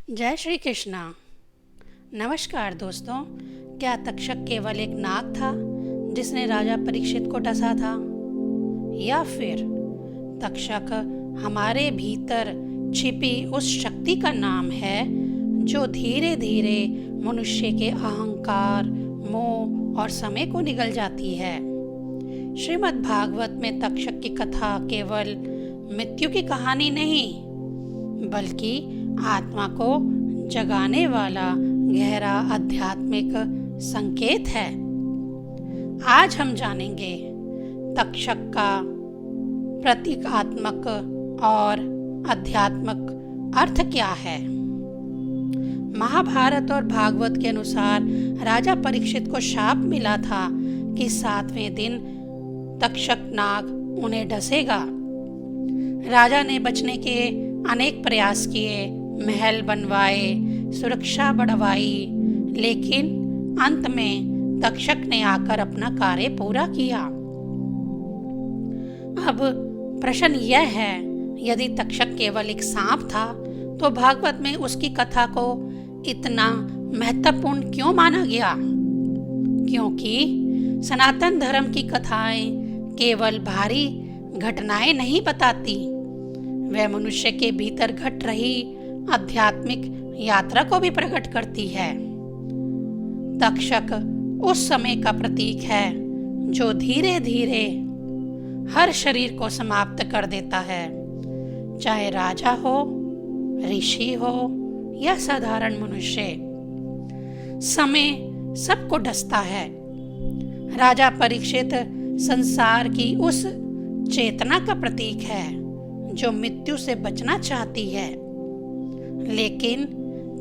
जय श्री कृष्णा। नमस्कार दोस्तों। क्या तक्षक केवल एक नाग था जिसने राजा परीक्षित को डसा था, या फिर तक्षक हमारे भीतर छिपी उस शक्ति का नाम है जो धीरे धीरे मनुष्य के अहंकार, मोह और समय को निगल जाती है। श्रीमद् भागवत में तक्षक की कथा केवल मृत्यु की कहानी नहीं, बल्कि आत्मा को जगाने वाला गहरा आध्यात्मिक संकेत है। आज हम जानेंगे तक्षक का प्रतीकात्मक और आध्यात्मिक अर्थ क्या है। महाभारत और भागवत के अनुसार राजा परीक्षित को शाप मिला था कि 7वें दिन तक्षक नाग उन्हें डसेगा। राजा ने बचने के अनेक प्रयास किए, महल बनवाए, सुरक्षा बढ़वाई, लेकिन अंत में तक्षक ने आकर अपना कार्य पूरा किया। अब प्रश्न यह है, यदि तक्षक केवल एक सांप था तो भागवत में उसकी कथा को इतना महत्वपूर्ण क्यों माना गया? क्योंकि सनातन धर्म की कथाएं केवल भारी घटनाएं नहीं बताती, वह मनुष्य के भीतर घट रही आध्यात्मिक यात्रा को भी प्रकट करती है। तक्षक उस समय का प्रतीक है जो धीरे धीरे हर शरीर को समाप्त कर देता है, चाहे राजा हो, ऋषि हो या साधारण मनुष्य। समय सबको डसता है। राजा परीक्षित संसार की उस चेतना का प्रतीक है जो मृत्यु से बचना चाहती है, लेकिन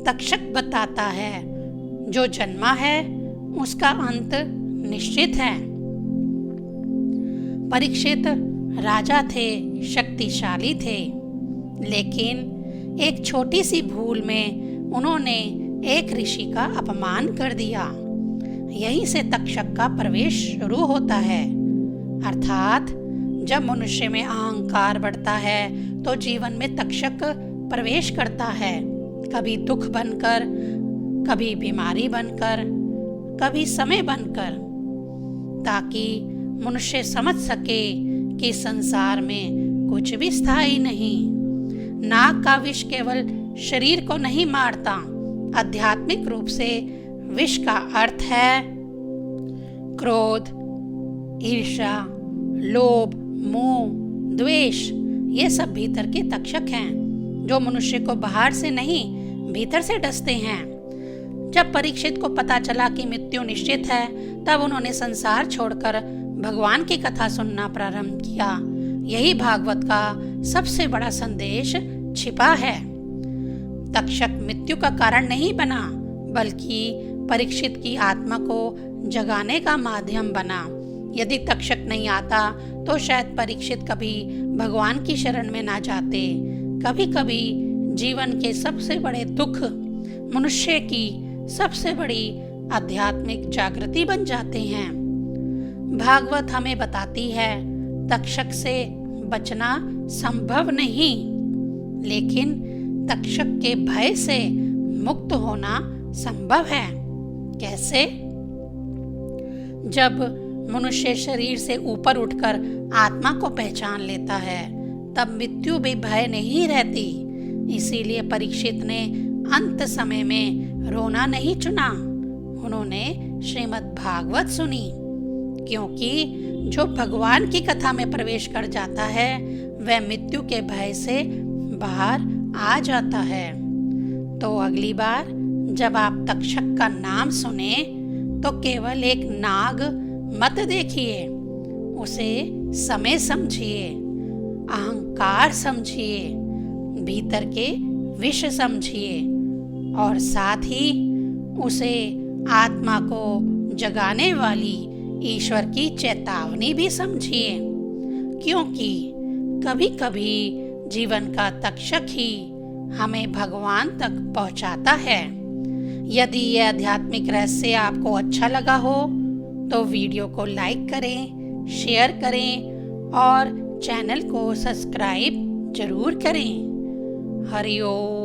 तक्षक बताता है जो जन्मा है उसका अंत निश्चित है। परीक्षित राजा थे, शक्तिशाली थे, लेकिन एक छोटी सी भूल में उन्होंने एक ऋषि का अपमान कर दिया। यहीं से तक्षक का प्रवेश शुरू होता है। अर्थात जब मनुष्य में अहंकार बढ़ता है तो जीवन में तक्षक प्रवेश करता है, कभी दुख बनकर, कभी बीमारी बनकर, कभी समय बनकर, ताकि मनुष्य समझ सके कि संसार में कुछ भी स्थायी नहीं। नाग का विष केवल शरीर को नहीं मारता, आध्यात्मिक रूप से विष का अर्थ है क्रोध, ईर्ष्या, लोभ, मोह, द्वेष। ये सब भीतर के तक्षक हैं जो मनुष्य को बाहर से नहीं, भीतर से डसते हैं। जब परीक्षित को पता चला कि मृत्यु निश्चित है, तब उन्होंने संसार छोड़कर भगवान की कथा सुनना प्रारंभ किया। यही भागवत का सबसे बड़ा संदेश छिपा है। तक्षक मृत्यु का कारण नहीं बना, बल्कि परीक्षित की आत्मा को जगाने का माध्यम बना। यदि तक्षक नहीं आता तो शायद परीक्षित कभी भगवान की शरण में ना जाते। कभी कभी जीवन के सबसे बड़े दुख मनुष्य की सबसे बड़ी आध्यात्मिक जागृति बन जाते हैं। भागवत हमें बताती है तक्षक से बचना संभव नहीं, लेकिन तक्षक के भय से मुक्त होना संभव है। कैसे? जब मनुष्य शरीर से ऊपर उठकर आत्मा को पहचान लेता है, तब मृत्यु भी भय नहीं रहती। इसीलिए परीक्षित ने अंत समय में रोना नहीं चुना, उन्होंने श्रीमद् भागवत सुनी। क्योंकि जो भगवान की कथा में प्रवेश कर जाता है वह मृत्यु के भय से बाहर आ जाता है। तो अगली बार जब आप तक्षक का नाम सुने तो केवल एक नाग मत देखिए, उसे समय समझिए, अहंकार समझिए, भीतर के विष समझिए, और साथ ही उसे आत्मा को जगाने वाली ईश्वर की चेतावनी भी समझिए। क्योंकि कभी कभी जीवन का तक्षक ही हमें भगवान तक पहुंचाता है। यदि यह आध्यात्मिक रहस्य आपको अच्छा लगा हो तो वीडियो को लाइक करें, शेयर करें और चैनल को सब्सक्राइब जरूर करें। हरि ओम।